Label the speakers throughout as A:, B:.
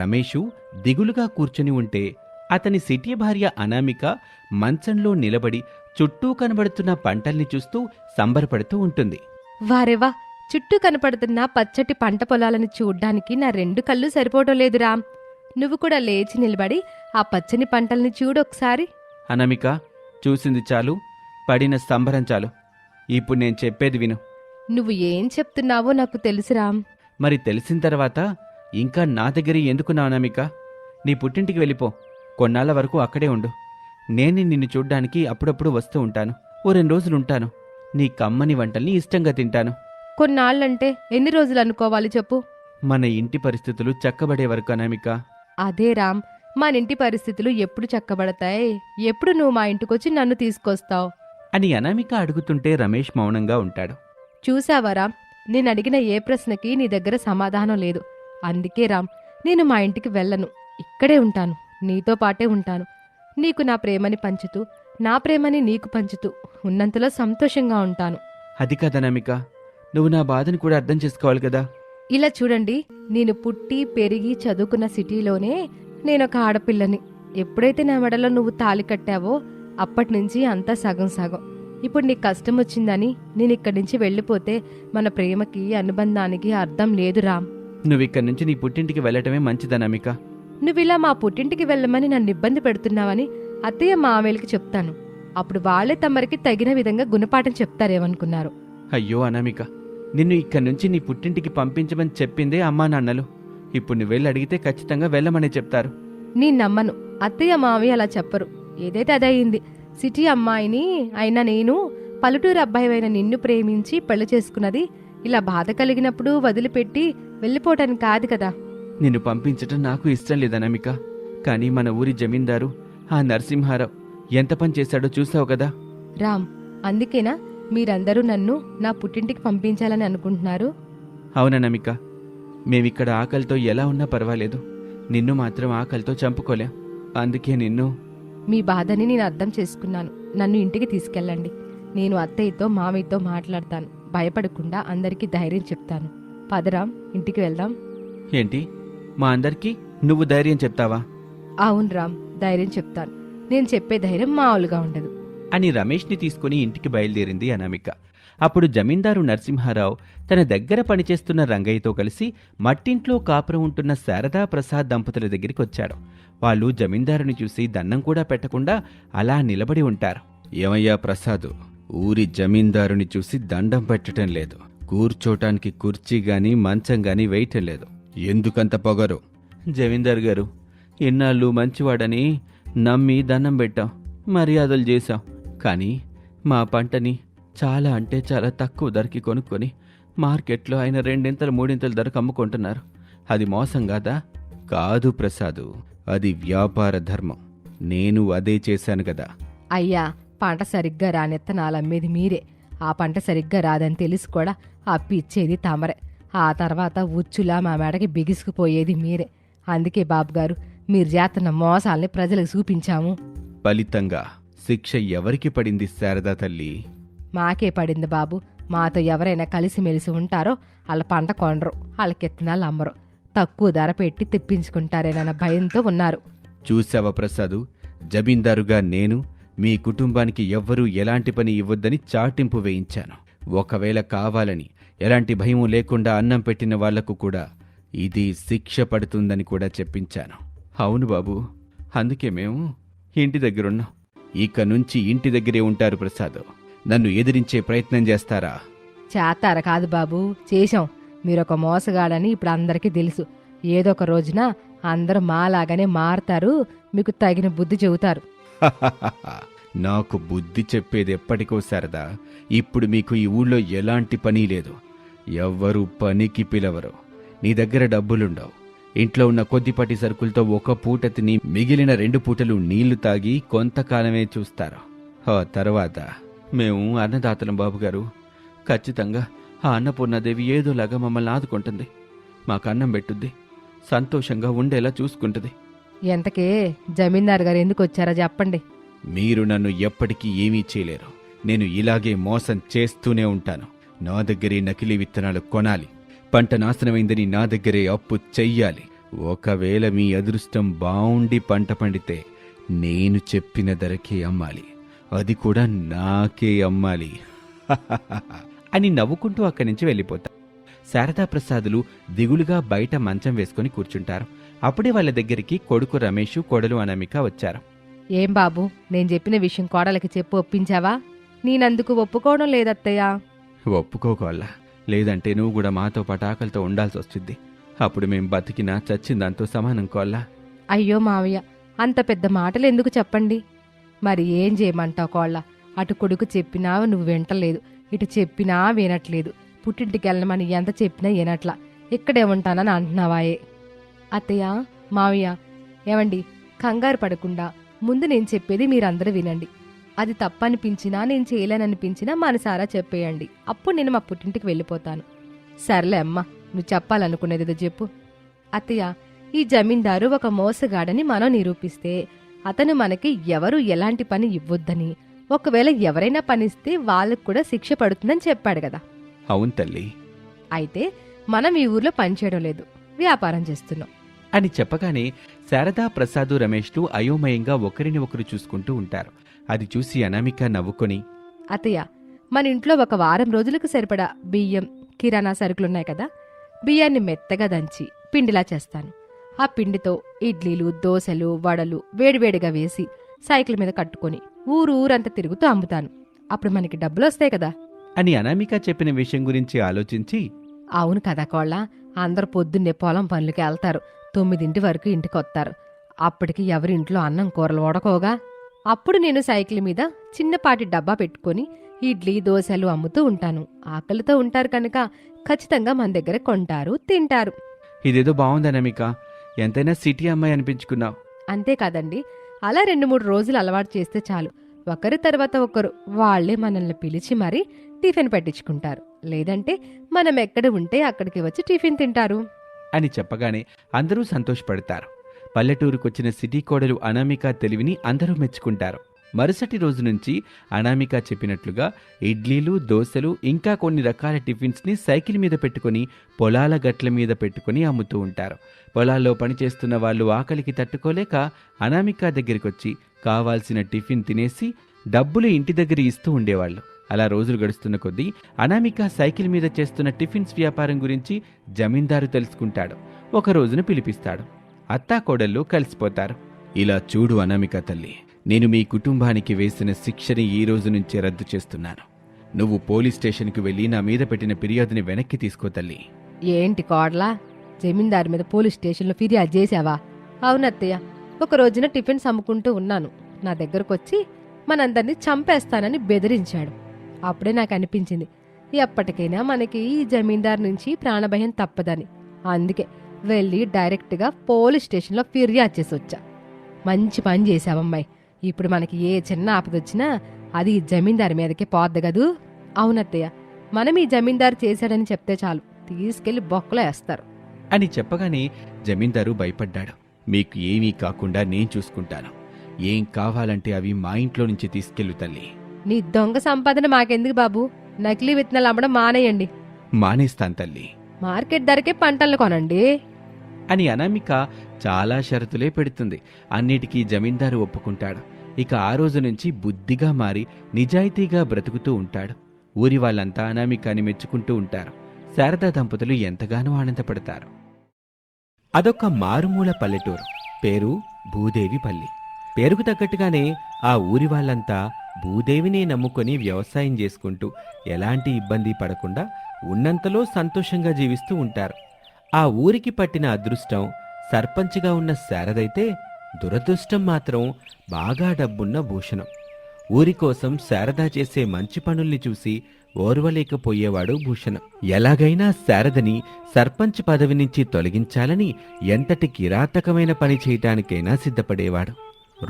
A: రమేషు దిగులుగా కూర్చుని ఉంటే అతని సిటీ భార్య అనామిక మంచంలో నిలబడి చుట్టూ కనబడుతున్న పంటల్ని చూస్తూ సంబరపడుతూ ఉంటుంది.
B: వారెవా, చుట్టూ కనపడుతున్న పచ్చటి పంట పొలాలను చూడ్డానికి నా 2 కళ్ళు సరిపోవటం లేదురా. నువ్వు కూడా లేచి నిలబడి ఆ పచ్చని పంటల్ని చూడొకసారి.
A: అనామిక, చూసింది చాలు, పడిన సంబరం చాలు. ఇప్పుడు నేను చెప్పేది విను.
B: నువ్వు ఏం చెప్తున్నావో నాకు తెలుసురా.
A: మరి తెలిసిన తర్వాత ఇంకా నా దగ్గర ఎందుకున్నావు అనామిక? నీ పుట్టింటికి వెళ్ళిపో, కొన్నాళ్ల వరకు అక్కడే ఉండు. నేను నిన్ను చూడ్డానికి అప్పుడప్పుడు వస్తూ ఉంటాను. ఓ 2 రోజులుంటాను. నీ కమ్మని వంటల్ని ఇష్టంగా తింటాను.
B: కొన్నాళ్ళంటే ఎన్ని రోజులు అనుకోవాలి చెప్పు?
A: మన ఇంటి పరిస్థితులు చక్కబడే వరకు అనామిక.
B: అదే రామ్, మనింటి పరిస్థితులు ఎప్పుడు చక్కబడతాయి? ఎప్పుడు నువ్వు మా ఇంటికొచ్చి నన్ను తీసుకొస్తావు
A: అని అనామిక అడుగుతుంటే రమేష్ మౌనంగా ఉంటాడు.
B: చూసావా రామ్, నేనడిగిన ఏ ప్రశ్నకి నీ దగ్గర సమాధానం లేదు. అందుకే రామ్, నేను మా ఇంటికి వెళ్ళను, ఇక్కడే ఉంటాను, నీతో పాటే ఉంటాను. నీకు నా ప్రేమని పంచుతూ, నా ప్రేమని నీకు పంచుతూ ఉన్నంతలో సంతోషంగా ఉంటాను.
A: అది కదనామిక, నువ్వు నా బాధని కూడా అర్థం చేసుకోవాలి కదా.
B: ఇలా చూడండి, నేను పుట్టి పెరిగి చదువుకున్న సిటీలోనే నేనొక ఆడపిల్లని. ఎప్పుడైతే నా మెడలో నువ్వు తాళి కట్టావో అప్పటినుంచి అంతా సగం సగం. ఇప్పుడు నీకు కష్టం వచ్చిందని నేను ఇక్కడి నుంచి వెళ్ళిపోతే మన ప్రేమకి, అనుబంధానికి అర్థం లేదు రామ్.
A: నువ్విక్కడి నుంచి నీ పుట్టింటికి వెళ్ళటమే మంచిదనామిక.
B: నువ్విలా మా పుట్టింటికి వెళ్ళమని నన్ను ఇబ్బంది పెడుతున్నావని అత్తయ్య మామయ్యలకి చెప్తాను. అప్పుడు వాళ్లే తమరికి తగిన విధంగా గుణపాఠం చెప్తారేమనుకున్నారు.
A: అయ్యో అనామిక, నిన్ను ఇక్కడి నుంచి నీ పుట్టింటికి పంపించమని చెప్పిందే అమ్మా నాన్నలు. ఇప్పుడు నువ్వు వెళ్ళి అడిగితే ఖచ్చితంగా వెళ్ళమనే చెప్తారు.
B: నీ నమ్మను, అత్తయ్య మామయ్య అలా చెప్పరు. ఏదైతే అదయింది. సిటీ అమ్మాయిని అయినా నేను పల్లెటూరు అబ్బాయివైన నిన్ను ప్రేమించి పెళ్లి చేసుకున్నది ఇలా బాధ కలిగినప్పుడు వదిలిపెట్టి వెళ్ళిపోవటానికి కాదు కదా.
A: నిన్ను పంపించటం నాకు ఇష్టం లేదనామిక. కానీ మన ఊరి జమీందారు ఆ నరసింహారావు ఎంత పని చేశాడో చూసావు కదా.
B: రామ్, అందుకేనా మీరందరూ నన్ను నా పుట్టింటికి పంపించాలని అనుకుంటున్నారు?
A: అవుననామిక, మేమిక్కడ ఆకలితో ఎలా ఉన్నా పర్వాలేదు, నిన్ను మాత్రం ఆకలితో చంపుకోలేం. అందుకే నిన్ను.
B: మీ బాధని నేను అర్థం చేసుకున్నాను. నన్ను ఇంటికి తీసుకెళ్ళండి. నేను అత్తయ్యతో మామయ్యతో మాట్లాడతాను. భయపడకుండా అందరికీ ధైర్యం చెప్తాను. పదరామ్, ఇంటికి వెళ్దాం.
A: ఏంటి, మా అందరికీ నువ్వు ధైర్యం చెప్తావా?
B: అవును రామ్, ధైర్యం చెప్తాను. నేను చెప్పే ధైర్యం మామూలుగా ఉండదు
A: అని రమేష్ని తీసుకుని ఇంటికి బయలుదేరింది అనామిక. అప్పుడు జమీందారు నరసింహారావు తన దగ్గర పనిచేస్తున్న రంగయ్యతో కలిసి మట్టింట్లో కాపురం ఉంటున్న శారదా ప్రసాద్ దంపతుల దగ్గరికి వచ్చాడు. వాళ్ళు జమీందారుని చూసి దన్నం కూడా పెట్టకుండా అలా నిలబడి ఉంటారు. ఏమయ్యా ప్రసాదు, ఊరి జమీందారుని చూసి దండం పెట్టడం లేదు, కూర్చోటానికి కుర్చీ గాని మంచం గాని వేయటం లేదు, ఎందుకంత పొగరు? జమీందారు గారు, ఇన్నాళ్ళు మంచివాడని నమ్మి దండం పెట్టాం, మర్యాదలు చేశాం. కానీ మా పంటని చాలా అంటే చాలా తక్కువ ధరకి కొనుక్కొని మార్కెట్లో ఆయన 2 3 ధరకు అమ్ముకుంటున్నారు. అది మోసం కాదా? కాదు ప్రసాదు, అది వ్యాపార ధర్మం. నేను అదే చేశాను కదా.
B: అయ్యా, పంట సరిగ్గా రానెత్తనాలమ్మేది మీరే. ఆ పంట సరిగ్గా రాదని తెలిసి కూడా అప్పు ఇచ్చేది తమరే. ఆ తర్వాత ఉచ్చులా మా మెడకి బిగుసుకుపోయేది మీరే. అందుకే బాబుగారు, మీరు చేస్తున్న మోసాల్ని ప్రజలకు చూపించాము.
A: ఫలితంగా శిక్ష ఎవరికి పడింది శారదా తల్లి?
B: మాకే పడింది బాబు. మాతో ఎవరైనా కలిసిమెలిసి ఉంటారో వాళ్ళ పంట కొనరు, వాళ్ళకి ఎత్తనాలు అమ్మరు, తక్కువ ధర పెట్టి తెప్పించుకుంటారేనన్న భయంతో ఉన్నారు.
A: చూసావా ప్రసాదు, జమీందారుగా నేను మీ కుటుంబానికి ఎవ్వరూ ఎలాంటి పని ఇవ్వొద్దని చాటింపు వేయించాను. ఒకవేళ కావాలని ఎలాంటి భయం లేకుండా అన్నం పెట్టిన వాళ్లకు కూడా ఇది శిక్ష పడుతుందని కూడా చెప్పించాను. అవును బాబు, అందుకే మేము ఇంటి దగ్గరున్నాం. ఇక నుంచి ఇంటి దగ్గరే ఉంటారు ప్రసాద్. నన్ను ఎదిరించే ప్రయత్నం చేస్తారా?
B: చేస్తారా కాదు బాబు, చేశాం. మీరొక మోసగాడని ఇప్పుడు అందరికీ తెలుసు. ఏదో ఒక రోజున అందరూ మాలాగానే మారతారు, మీకు తగిన బుద్ధి చెబుతారు.
A: నాకు బుద్ధి చెప్పేది ఎప్పటికో శారదా. ఇప్పుడు మీకు ఈ ఊళ్ళో ఎలాంటి పని లేదు, ఎవ్వరూ పనికి పిలవరు, నీ దగ్గర డబ్బులుండవు, ఇంట్లో ఉన్న కొద్దిపాటి సరుకులతో ఒక పూట తిని మిగిలిన 2 పూటలు నీళ్లు తాగి కొంతకాలమే చూస్తారు. ఆ తర్వాత మేము అన్నదాతలం బాబుగారు. ఖచ్చితంగా ఆ అన్నపూర్ణాదేవి ఏదోలాగా మమ్మల్ని ఆదుకుంటుంది, మాకు అన్నం పెట్టుద్ది, సంతోషంగా ఉండేలా చూసుకుంటుంది.
B: ఎంతకే జమీందారు గారు ఎందుకు వచ్చారో చెప్పండి.
A: మీరు నన్ను ఎప్పటికీ ఏమీ చేయలేరు. నేను ఇలాగే మోసం చేస్తూనే ఉంటాను. నా దగ్గరే నకిలీ విత్తనాలు కొనాలి, పంట నాశనమైందని నా దగ్గరే అప్పు చెయ్యాలి, ఒకవేళ మీ అదృష్టం బావుండి పంట పండితే నేను చెప్పిన ధరకే అమ్మాలి, అది కూడా నాకే అమ్మాలి అని నవ్వుకుంటూ అక్కడి నుంచి వెళ్ళిపోతారు. శారదా ప్రసాదులు దిగులుగా బయట మంచం వేసుకుని కూర్చుంటారు. అప్పుడే వాళ్ళ దగ్గరికి కొడుకు రమేష్, కోడలు అనామిక వచ్చారు.
B: ఏం బాబు, నేను చెప్పిన విషయం కోడలకి చెప్పి ఒప్పించావా? నేనందుకు ఒప్పుకోవడం లేదత్తయ్యా.
A: ఒప్పుకోకోల్లా, లేదంటే నువ్వు కూడా మాతో పాటు ఆకలితో ఉండాల్సి వస్తుంది. అప్పుడు మేం బతికినా చచ్చిందాంతో సమానం కోల్లా.
B: అయ్యో మావయ్య, అంత పెద్ద మాటలు ఎందుకు చెప్పండి. మరి ఏం చేయమంటావు కోళ్ళ? అటు కొడుకు చెప్పినా నువ్వు వింటలేదు, ఇటు చెప్పినా వినట్లేదు. పుట్టింటికి వెళ్ళమని ఎంత చెప్పినా వినట్లా. ఇక్కడే ఉంటానని అంటున్నావాయే. అత్తయ్య, మావయ్య, ఏమండి, కంగారు పడకుండా ముందు నేను చెప్పేది మీరందరూ వినండి. అది తప్పనిపించినా నేను చేయలేననిపించినా మనసారా చెప్పేయండి. అప్పుడు నేను మా పుట్టింటికి వెళ్ళిపోతాను. సర్లే అమ్మా, నువ్వు చెప్పాలనుకునేది చెప్పు. అత్తయ్య, ఈ జమీందారు ఒక మోసగాడని మనం నిరూపిస్తే అతను మనకి ఎవరు ఎలాంటి పని ఇవ్వొద్దని, ఒకవేళ ఎవరైనా పనిస్తే వాళ్ళకు కూడా శిక్ష పడుతుందని చెప్పాడు కదా.
A: అవును తల్లి
B: అయితే మనం ఈ ఊర్లో పనిచేయడం లేదు, వ్యాపారం చేస్తున్నాం
A: అని చెప్పగానే శారదా, ప్రసాదు, రమేష్లు అయోమయంగా ఒకరిని ఒకరు చూసుకుంటూ ఉంటారు. అది చూసి అనామిక నవ్వుకొని,
B: అత్తయ్య, మన ఇంట్లో ఒక వారం రోజులకు సరిపడా బియ్యం, కిరాణా సరుకులున్నాయి కదా. బియ్యాన్ని మెత్తగా దంచి పిండిలా చేస్తాను. ఆ పిండితో ఇడ్లీలు, దోశలు, వడలు వేడివేడిగా వేసి సైకిల్ మీద కట్టుకొని ఊరంతా తిరుగుతూ అమ్ముతాను. అప్పుడు మనకి డబ్బులు వస్తాయి కదా
A: అని అనామిక చెప్పిన విషయం గురించి ఆలోచించి,
B: అవును కదా కోళ్ళ, అందరు పొద్దున్నే పొలం పనులకి వెళ్తారు. 9 వరకు ఇంటికి వస్తారు. అప్పటికి ఎవరింట్లో అన్నం కూరలు ఉడకోగా. అప్పుడు నేను సైకిల్ మీద చిన్నపాటి డబ్బా పెట్టుకొని ఇడ్లీ, దోశలు అమ్ముతూ ఉంటాను. ఆకలితో ఉంటారు కనుక ఖచ్చితంగా మన దగ్గర కొంటారు, తింటారు.
A: ఇదేదో బాగుంది అనామిక, ఎంతైనా సిటీ అమ్మాయి అనిపించుకున్నావు.
B: అంతేకాదండి, అలా 2-3 రోజులు అలవాటు చేస్తే చాలు, ఒకరి తర్వాత ఒకరు వాళ్లే మనల్ని పిలిచి మరీ టిఫిన్ పెట్టించుకుంటారు. లేదంటే మనం ఎక్కడ ఉంటే అక్కడికి వచ్చి టిఫిన్ తింటారు
A: అని చెప్పగానే అందరూ సంతోషపడతారు. పల్లెటూరుకొచ్చిన సిటీ కోడలు అనామిక తెలివిని అందరూ మెచ్చుకుంటారు. మరుసటి రోజు నుంచి అనామిక చెప్పినట్లుగా ఇడ్లీలు, దోశలు ఇంకా కొన్ని రకాల టిఫిన్స్ని సైకిల్ మీద పెట్టుకుని పొలాల గట్ల మీద పెట్టుకుని అమ్ముతూ ఉంటారు. పొలాల్లో పనిచేస్తున్న వాళ్ళు ఆకలికి తట్టుకోలేక అనామిక దగ్గరికొచ్చి కావాల్సిన టిఫిన్ తినేసి డబ్బులు ఇంటి దగ్గర ఇస్తూ ఉండేవాళ్ళు. అలా రోజులు గడుస్తున్న కొద్దీ అనామిక సైకిల్ మీద చేస్తున్న టిఫిన్స్ వ్యాపారం గురించి జమీందారు తెలుసుకుంటాడు. ఒక రోజున పిలిపిస్తాడు. అత్తాకోడళ్ళు కలిసిపోతారు. ఇలా చూడు అనామిక తల్లి, నేను మీ కుటుంబానికి వేసిన శిక్షని ఈ రోజు నుంచే రద్దు చేస్తున్నాను. నువ్వు పోలీస్ స్టేషన్కి వెళ్ళి నా మీద పెట్టిన ఫిర్యాదుని వెనక్కి తీసుకో తల్లి.
B: ఏంటి కోడలా, జమీందారు మీద పోలీస్ స్టేషన్లో ఫిర్యాదు చేశావా? అవునత్తయ్య, ఒక రోజున టిఫిన్స్ అమ్ముకుంటూ ఉన్నాను. నా దగ్గరకొచ్చి మనందరినీ చంపేస్తానని బెదిరించాడు. అప్పుడే నాకు అనిపించింది, ఎప్పటికైనా మనకి ఈ జమీందారు నుంచి ప్రాణభయం తప్పదని. అందుకే వెళ్ళి డైరెక్ట్గా పోలీస్ స్టేషన్లో ఫిర్యాదు చేసి వచ్చా. మంచి పని చేశావమ్మాయి. ఇప్పుడు మనకి ఏ చిన్న ఆపదొచ్చినా అది ఈ జమీందారు మీదకే పోద్ది కదూ. అవునత్తయ్య, మనం ఈ జమీందారు చేశాడని చెప్తే చాలు, తీసుకెళ్లి బొక్కలో వేస్తారు
A: అని చెప్పగానే జమీందారు భయపడ్డాడు. మీకు ఏమీ కాకుండా నేను చూసుకుంటాను. ఏం కావాలంటే అవి మా ఇంట్లో నుంచి తీసుకెళ్ళు తల్లి.
B: నీ దొంగ సంపాదన మాకెందుకు బాబు, నకిలీ విత్తనాలు అమ్మడం మానేయండి.
A: మానేస్తాను తల్లి.
B: మార్కెట్ ధరకే పంటలు కొనండి
A: అని అనామిక చాలా షరతులే పెడుతుంది. అన్నిటికీ జమీందారు ఒప్పుకుంటాడు. ఇక ఆ రోజు నుంచి బుద్ధిగా మారి నిజాయితీగా బ్రతుకుతూ ఉంటాడు. ఊరి వాళ్ళంతా అనామికాని మెచ్చుకుంటూ ఉంటారు. శారదా దంపతులు ఎంతగానో ఆనందపడతారు. అదొక మారుమూల పల్లెటూరు. పేరు భూదేవిపల్లి. పేరుకు తగ్గట్టుగానే ఆ ఊరి వాళ్ళంతా భూదేవిని నమ్ముకొని వ్యవసాయం చేసుకుంటూ ఎలాంటి ఇబ్బంది పడకుండా ఉన్నంతలో సంతోషంగా జీవిస్తూ ఉంటారు. ఆ ఊరికి పట్టిన అదృష్టం సర్పంచ్గా ఉన్న శారదైతే, దురదృష్టం మాత్రం బాగా డబ్బున్న భూషణం. ఊరి కోసం శారద చేసే మంచి పనుల్ని చూసి ఓర్వలేకపోయేవాడు భూషణం. ఎలాగైనా శారదని సర్పంచ్ పదవి నుంచి తొలగించాలని ఎంతటి కిరాతకమైన పని చేయటానికైనా సిద్ధపడేవాడు.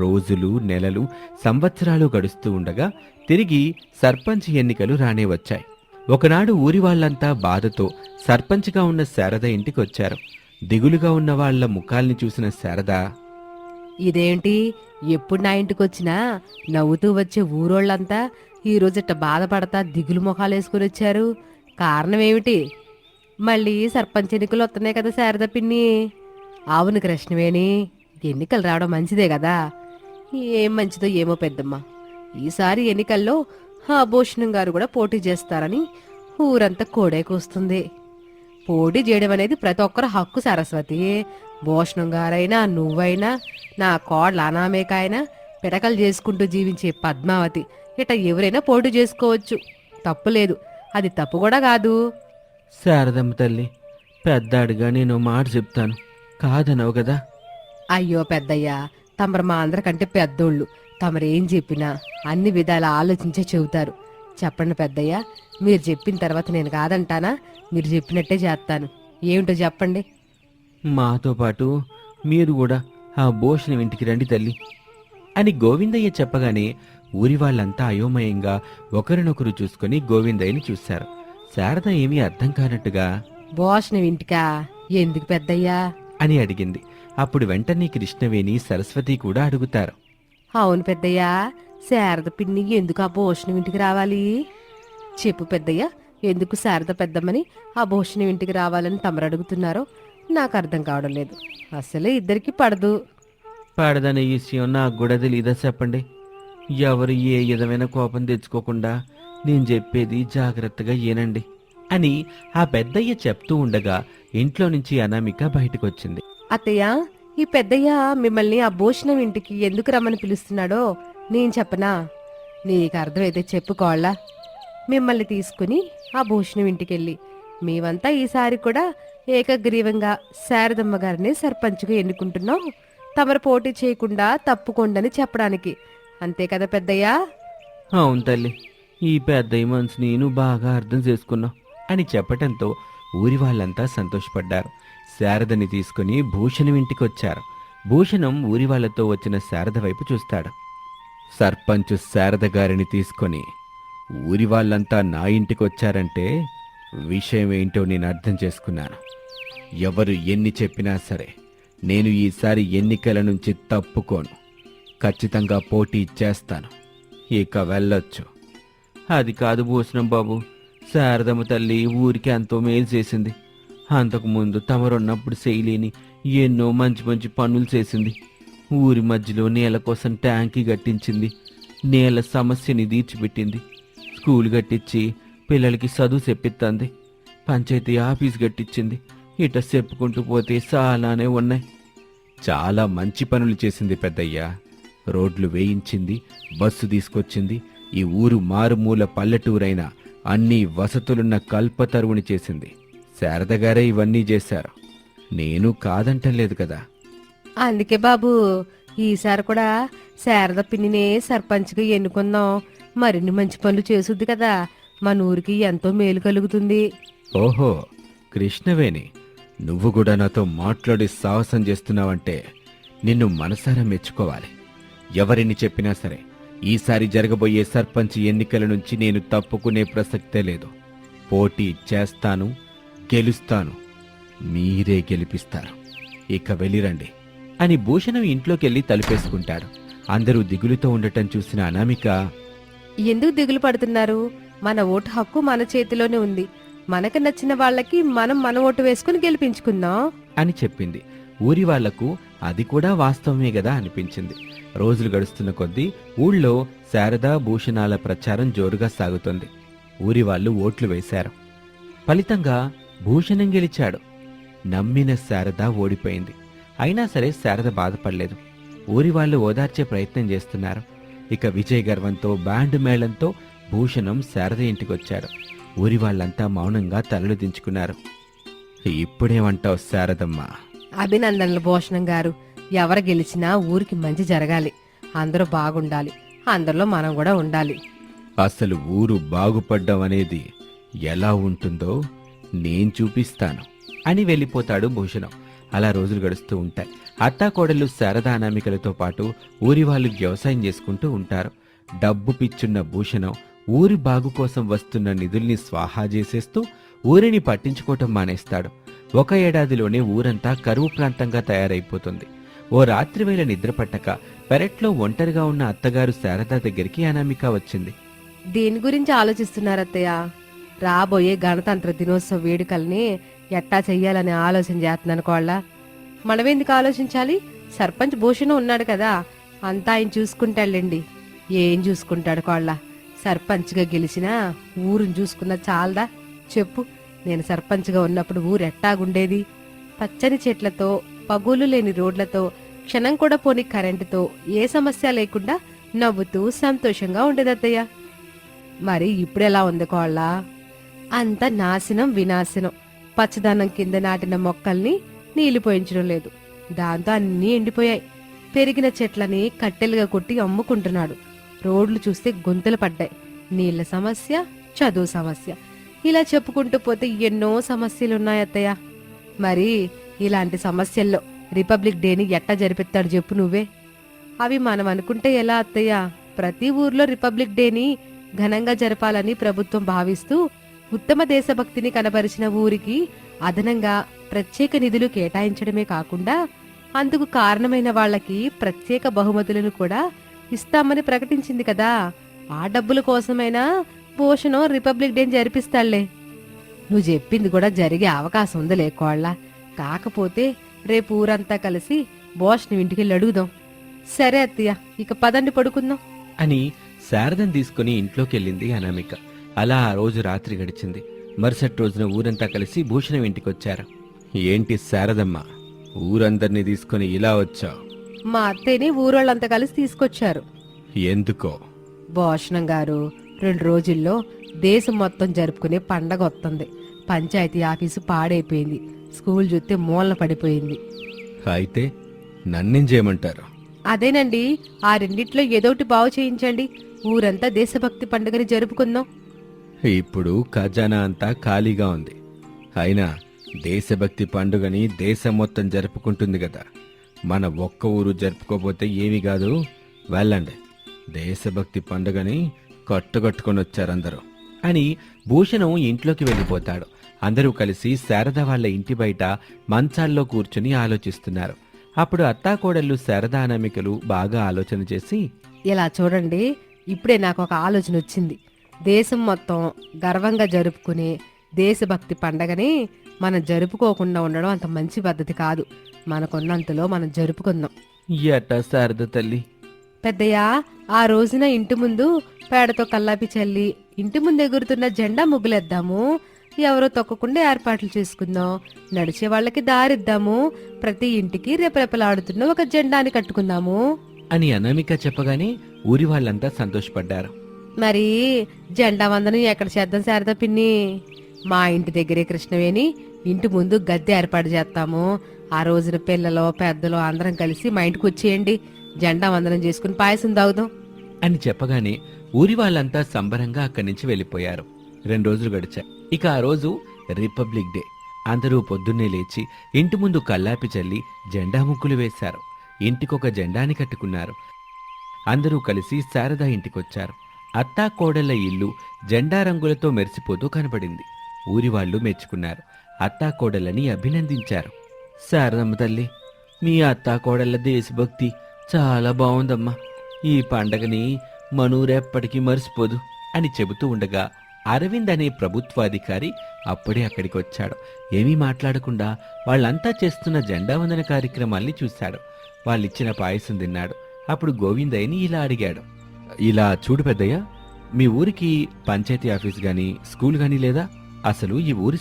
A: రోజులు, నెలలు, సంవత్సరాలు గడుస్తూ ఉండగా తిరిగి సర్పంచ్ ఎన్నికలు రానే వచ్చాయి. ఒకనాడు ఊరి వాళ్ళంతా బాధతో సర్పంచ్గా ఉన్న శారద ఇంటికొచ్చారు. దిగులుగా ఉన్న వాళ్ల ముఖాల్ని చూసిన శారద,
B: ఇదేంటి, ఎప్పుడు నా ఇంటికొచ్చినా నవ్వుతూ వచ్చే ఊరోళ్ళంతా ఈరోజుట బాధపడతా దిగులు మొఖాలేసుకుని వచ్చారు. కారణం ఏమిటి? మళ్ళీ సర్పంచ్ ఎన్నికలు వస్తున్నాయి కదా శారద పిన్ని. అవును కృష్ణవేణి, ఎన్నికలు రావడం మంచిదే కదా. ఏం మంచిదో ఏమో పెద్దమ్మ. ఈసారి ఎన్నికల్లో ఆ భూషణం గారు కూడా పోటీ చేస్తారని ఊరంతా కోడే కూస్తుంది. పోటీ చేయడం అనేది ప్రతి ఒక్కరు హక్కు సరస్వతి. భూషణం గారైనా నువ్వైనా నా కోడలు అనామేకైనా పిడకలు చేసుకుంటూ జీవించే పద్మావతి ఇట ఎవరైనా పోటీ చేసుకోవచ్చు. తప్పులేదు, అది తప్పు కూడా కాదు.
A: శారదమ్మ తల్లి, పెద్దాడిగా నేను మాట చెప్తాను, కాదనవు కదా.
B: అయ్యో పెద్దయ్యా, తమరు మా అందరికంటే పెద్దోళ్ళు. తమరేం చెప్పినా అన్ని విధాలా ఆలోచించే చెబుతారు. చెప్పండి పెద్దయ్యా, మీరు చెప్పిన తర్వాత నేను కాదంటానా? మీరు చెప్పినట్టే చేస్తాను. ఏమిటో చెప్పండి.
A: మాతో పాటు మీరు కూడా ఆ భూషణం ఇంటికి రండి తల్లి అని గోవిందయ్య చెప్పగానే ఊరి వాళ్ళంతా అయోమయంగా ఒకరినొకరు చూసుకుని గోవిందయ్యని చూశారు. శారద ఏమీ అర్థం కానట్టుగా
B: భోషణం ఇంటికా? ఎందుకు పెద్దయ్యా?
A: అని అడిగింది. అప్పుడు వెంటనే కృష్ణవేణి సరస్వతి కూడా అడుగుతారు.
B: అవును పెద్దయ్యా, శారద పిన్ని ఎందుకు ఆ భోషణం ఇంటికి రావాలి? చెప్పు పెద్దయ్యా, ఎందుకు శారద పెద్దమ్మని ఆ భోషణం ఇంటికి రావాలని తమరు అడుగుతున్నారో నాకు అర్థం కావడం లేదు. అసలే ఇద్దరికి పడదు.
A: పాడదనే విషయం నాకు కూడా తెలీదా చెప్పండి. ఎవరు ఏ విధమైన కోపం తెచ్చుకోకుండా నేను చెప్పేది జాగ్రత్తగా ఏనండి అని ఆ పెద్దయ్య చెప్తూ ఉండగా ఇంట్లో నుంచి అనామిక బయటకొచ్చింది.
B: అత్తయ్య, ఈ పెద్దయ్య మిమ్మల్ని ఆ భూషణం ఇంటికి ఎందుకు రమ్మని పిలుస్తున్నాడో నేను చెప్పనా? నీకు అర్థమైతే చెప్పుకోవాలా? మిమ్మల్ని తీసుకుని ఆ భూషణం ఇంటికెళ్ళి మేమంతా ఈసారి కూడా ఏకగ్రీవంగా శారదమ్మ గారిని సర్పంచ్గా ఎన్నుకుంటున్నాం, తమరు పోటీ చేయకుండా తప్పుకోండని చెప్పడానికి. అంతే కదా పెద్దయ్యా?
A: అవును తల్లి, ఈ పెద్దయ్య మనసుని నువ్వు బాగా అర్థం చేసుకున్నావు అని చెప్పటంతో ఊరి వాళ్ళంతా సంతోషపడ్డారు. శారదని తీసుకుని భూషణం ఇంటికొచ్చారు. భూషణం ఊరి వాళ్ళతో వచ్చిన శారద వైపు చూస్తాడు. సర్పంచ్ శారద గారిని తీసుకొని ఊరి వాళ్ళంతా నా ఇంటికొచ్చారంటే విషయం ఏంటో నేను అర్థం చేసుకున్నాను. ఎవరు ఎన్ని చెప్పినా సరే నేను ఈసారి ఎన్నికల నుంచి తప్పుకోను. ఖచ్చితంగా పోటీ చేస్తాను. ఇక వెళ్ళొచ్చు. అది కాదు భూషణం బాబు, శారదమ్మ తల్లి ఊరికి ఎంతో మేలు చేసింది. అంతకుముందు తమరున్నప్పుడు చేయలేని ఎన్నో మంచి మంచి పనులు చేసింది. ఊరి మధ్యలో నేల కోసం ట్యాంకీ కట్టించింది. నేల సమస్యని తీర్చిపెట్టింది. స్కూల్ కట్టించి పిల్లలకి చదువు చెప్పిస్తుంది. పంచాయతీ ఆఫీస్ కట్టించింది. ఇట చెప్పుకుంటూ పోతే చాలానే ఉన్నాయి. చాలా మంచి పనులు చేసింది పెద్దయ్య. రోడ్లు వేయించింది, బస్సు తీసుకొచ్చింది. ఈ ఊరు మారుమూల పల్లెటూరైన అన్ని వసతులున్న కల్పతరువుని చేసింది. శారదగారే ఇవన్నీ చేశారు. నేను కాదంటలేదు కదా.
B: అందుకే బాబు, ఈసారి కూడా శారద పిన్నినే సర్పంచ్గా ఎన్నుకుందాం. మరిన్ని మంచి పనులు చేసుద్ది కదా, మన ఊరికి ఎంతో మేలు కలుగుతుంది.
A: ఓహో కృష్ణవేణి, నువ్వు కూడా నాతో మాట్లాడి సాహసం చేస్తున్నావంటే నిన్ను మనసారా మెచ్చుకోవాలి. ఎవరిని చెప్పినా సరే ఈసారి జరగబోయే సర్పంచ్ ఎన్నికల నుంచి నేను తప్పుకునే ప్రసక్తే లేదు. పోటీ చేస్తాను, గెలుస్తాను. మీరే గెలిపిస్తారు. ఇక వెళ్ళిరండి అని భూషణం ఇంట్లోకెళ్ళి తలుపేసుకుంటాడు. అందరూ దిగులుతో ఉండటం చూసిన అనామిక,
B: ఎందుకు దిగులు పడుతున్నారు? మన ఓటు హక్కు మన చేతిలోనే ఉంది. మనకు నచ్చిన వాళ్ళకి మనం మన ఓటు వేసుకుని గెలిపించుకుందాం
A: అని చెప్పింది. ఊరి వాళ్లకు అది కూడా వాస్తవమే గదా అనిపించింది. రోజులు గడుస్తున్న కొద్దీ ఊళ్ళో శారదా భూషణాల ప్రచారం జోరుగా సాగుతుంది. ఊరి వాళ్ళు ఓట్లు వేశారు. ఫలితంగా భూషణం గెలిచాడు. నమ్మిన శారద ఓడిపోయింది. అయినా సరే శారద బాధపడలేదు. ఊరి వాళ్ళు ఓదార్చే ప్రయత్నం చేస్తున్నారు. ఇక విజయ గర్వంతో బ్యాండ్ మేళంతో భూషణం శారద ఇంటికొచ్చాడు. ఊరి వాళ్ళంతా మౌనంగా తలలు దించుకున్నారు. ఇప్పుడేమంటావు శారదమ్మ?
B: అభినందనలు భూషణం గారు. ఎవరు గెలిచినా ఊరికి మంచి జరగాలి, అందరూ బాగుండాలి, అందరిలో మనం కూడా ఉండాలి.
A: అసలు ఊరు బాగుపడ్డం అనేది ఎలా ఉంటుందో నేను చూపిస్తాను అని వెళ్ళిపోతాడు భూషణం. అలా రోజులు గడుస్తూ ఉంటాయి. అత్తాకోడళ్ళు శారదా అనామికలతో పాటు ఊరి వాళ్ళు వ్యవసాయం చేసుకుంటూ ఉంటారు. డబ్బు పిచ్చున్న భూషణం ఊరి బాగు కోసం వస్తున్న నిధుల్ని స్వాహా చేసేస్తూ ఊరిని పట్టించుకోవటం మానేస్తాడు. ఒక ఏడాదిలోనే ఊరంతా కరువు ప్రాంతంగా తయారైపోతుంది. ఓ రాత్రివేళ నిద్రపట్టక పెరట్లో ఒంటరిగా ఉన్న అత్తగారు శారదా దగ్గరికి అనామిక వచ్చింది.
B: దేని గురించి ఆలోచిస్తున్నారత్తయ్య? రాబోయే గణతంత్ర దినోత్సవ వేడుకల్ని ఎట్టా చెయ్యాలనే ఆలోచన చేస్తున్నాను కోళ్ళ. మనమేందుకు ఆలోచించాలి? సర్పంచ్ భూషణం ఉన్నాడు కదా, అంతా ఆయన చూసుకుంటాడులేండి. ఏం చూసుకుంటాడు కోళ్ళ? సర్పంచ్గా గెలిచినా ఊరుని చూసుకున్న చాలదా? చెప్పు, నేను సర్పంచ్గా ఉన్నప్పుడు ఊరు ఎట్టాగుండేది? పచ్చని చెట్లతో, పగులు లేని రోడ్లతో, క్షణం కూడా పోని కరెంటుతో, ఏ సమస్య లేకుండా నవ్వుతూ సంతోషంగా ఉండేదత్తయ్య. మరి ఇప్పుడెలా ఉంది కోళ్ళ? అంత నాశనం వినాశనం. పచ్చదనం కింద నాటిన మొక్కల్ని నీళ్లు పోయించడం లేదు, దాంతో అన్నీ ఎండిపోయాయి. పెరిగిన చెట్లని కట్టెలుగా కొట్టి అమ్ముకుంటున్నాడు. రోడ్లు చూస్తే గుంతలు పడ్డాయి. నీళ్ల సమస్య, చదువు సమస్య, ఇలా చెప్పుకుంటూ పోతే ఎన్నో సమస్యలున్నాయత్తయ్య. మరి ఇలాంటి సమస్యల్లో రిపబ్లిక్ డేని ఎట్టా జరిపిస్తాడు చెప్పు నువ్వే? అవి మనం అనుకుంటే ఎలా అత్తయ్య? ప్రతి ఊర్లో రిపబ్లిక్ డేని ఘనంగా జరపాలని ప్రభుత్వం భావిస్తూ ఉత్తమ దేశభక్తిని కనబరిచిన ఊరికి అదనంగా ప్రత్యేక నిధులు కేటాయించడమే కాకుండా అందుకు కారణమైన వాళ్ళకి ప్రత్యేక బహుమతులను కూడా ఇస్తామని ప్రకటించింది కదా. ఆ డబ్బుల కోసమైనా భూషణం రిపబ్లిక్ డేని జరిపిస్తాళ్లే. నువ్వు చెప్పింది కూడా జరిగే అవకాశం ఉంది లేకోళ్ళ. కాకపోతే రేపు ఊరంతా కలిసి భూషణం ఇంటికెళ్ళి అడుగుదాం. సరే అత్తయ్య, ఇక పదండి పడుకుందాం
A: అని శారదను తీసుకుని ఇంట్లోకెళ్ళింది అనామిక. అలా ఆ రోజు రాత్రి గడిచింది. మరుసటి రోజున ఊరంతా కలిసి భూషణం ఇంటికొచ్చారు. ఏంటి శారదమ్మ, ఊరందరినీ తీసుకుని ఇలా వచ్చావు?
B: మా అత్తయ్యని ఊరోళ్ళంతా కలిసి తీసుకొచ్చారు.
A: ఎందుకో?
B: భూషణం గారు, 2 రోజుల్లో దేశం మొత్తం జరుపుకునే పండగ వస్తుంది. పంచాయతీ ఆఫీసు పాడైపోయింది, స్కూల్ చూస్తే మూలన పడిపోయింది.
A: అయితే నన్నేం చేయమంటారు?
B: అదేనండి, ఆ రెండిట్లో ఏదోటి బాగు చేయించండి. ఊరంతా దేశభక్తి పండుగని జరుపుకుందాం.
A: ఇప్పుడు ఖజానా అంతా ఖాళీగా ఉంది. అయినా దేశభక్తి పండుగని దేశం మొత్తం జరుపుకుంటుంది కదా. మన ఒక్క ఊరు జరుపుకోపోతే ఏమీ కాదు. వెళ్ళండి, దేశభక్తి పండుగని కట్టుకట్టుకొని వచ్చారందరూ అని భూషణం ఇంట్లోకి వెళ్ళిపోతాడు. అందరూ కలిసి శారద వాళ్ళ ఇంటి బయట మంచాల్లో కూర్చుని ఆలోచిస్తున్నారు. అప్పుడు అత్తాకోడళ్ళు శారద అనామికలు బాగా ఆలోచన చేసి,
B: ఇలా చూడండి, ఇప్పుడే నాకు ఒక ఆలోచన వచ్చింది. దేశం మొత్తం గర్వంగా జరుపుకునే దేశభక్తి పండగని మనం జరుపుకోకుండా ఉండడం అంత మంచి పద్ధతి కాదు. మనకున్నంతలో మనం జరుపుకుందాం.
A: ఎట్టా శారద తల్లి?
B: పెద్దయ్య, ఆ రోజున ఇంటి ముందు పేడతో కల్లాపి చల్లి ఇంటి ముందు ఎగురుతున్న జెండా ముగ్గులేద్దాము. ఎవరో తొక్కకుండా ఏర్పాట్లు చేసుకుందాం. నడిచే వాళ్ళకి దారిద్దాము. ప్రతి ఇంటికి రెపరెపలాడుతున్న ఒక జెండాని కట్టుకుందాము
A: అని అనామిక చెప్పగానే ఊరి వాళ్ళంతా సంతోషపడ్డారు.
B: మరి జెండా వందనం ఎక్కడ చేద్దాం శారదా పిన్ని? మా ఇంటి దగ్గరే కృష్ణవేణి ఇంటి ముందు గద్దె ఏర్పాటు చేస్తాము. ఆ రోజున పిల్లలు పెద్దలు అందరం కలిసి మా ఇంటికి వచ్చేయండి. జెండా వందనం చేసుకుని పాయసం తాగుదాం
A: అని చెప్పగానే ఊరి వాళ్ళంతా సంబరంగా అక్కడి నుంచి వెళ్ళిపోయారు. 2 రోజులు గడిచాయి. ఇక ఆ రోజు రిపబ్లిక్ డే. అందరూ పొద్దున్నే లేచి ఇంటి ముందు కల్లాపి చల్లి జెండా ముగ్గులు వేశారు. ఇంటికొక జెండాని కట్టుకున్నారు. అందరూ కలిసి శారద ఇంటికొచ్చారు. అత్తా కోడళ్ల ఇల్లు జెండా రంగులతో మెరిసిపోతూ కనబడింది. ఊరి వాళ్ళు మెచ్చుకున్నారు. అత్తా కోడళ్ళని అభినందించారు. శారదమ్మ తల్లి, మీ అత్తా కోడళ్ళ దేశభక్తి చాలా బాగుందమ్మా. ఈ పండగని మనూరెప్పటికీ మర్చిపోదు అని చెబుతూ ఉండగా అరవింద్ అనే ప్రభుత్వాధికారి అప్పుడే అక్కడికి వచ్చాడు. ఏమీ మాట్లాడకుండా వాళ్ళంతా చేస్తున్న జెండా వందన కార్యక్రమాల్ని చూశాడు. వాళ్ళిచ్చిన పాయసం తిన్నాడు. అప్పుడు గోవిందయ్యని ఇలా అడిగాడు. ఇలా చూడు పెద్దయ్య, మీ ఊరికి పంచాయతీ ఆఫీస్ గాని స్కూల్ గాని లేదా? అసలు ఈ ఊరి